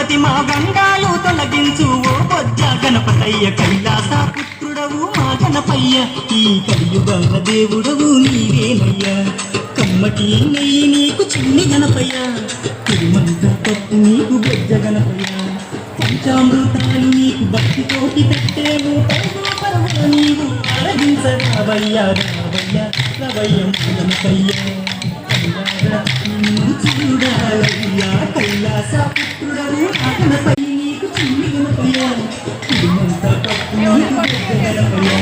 గణపతి మా గండాలు తొలగించు ఓ బొజ్జ గణపతయ్య కైలాస పుత్రుడవు మా గణపయ్య ఈ కలియుగాన దేవుడవు నీవేనయ్యా కమ్మటి నెయ్యి నీకు చిన్ని గణపయ్య తిరుమంత పప్పు నీకు బొజ్జ గణపయ్య పంచామృతాలు నీకు భక్తితోటి పెట్టేవు పరువు నీవు ఆరగించరావయ్యా రావయ్యా రవయ్య గణపయ్య చూడాలయ్యా కైలాస పుత్రుడవు ఆ గణపయ్య నీకు చిన్ని గణపయ్య తిరుమంత పప్పు నీకు బొజ్జ గణపయ్య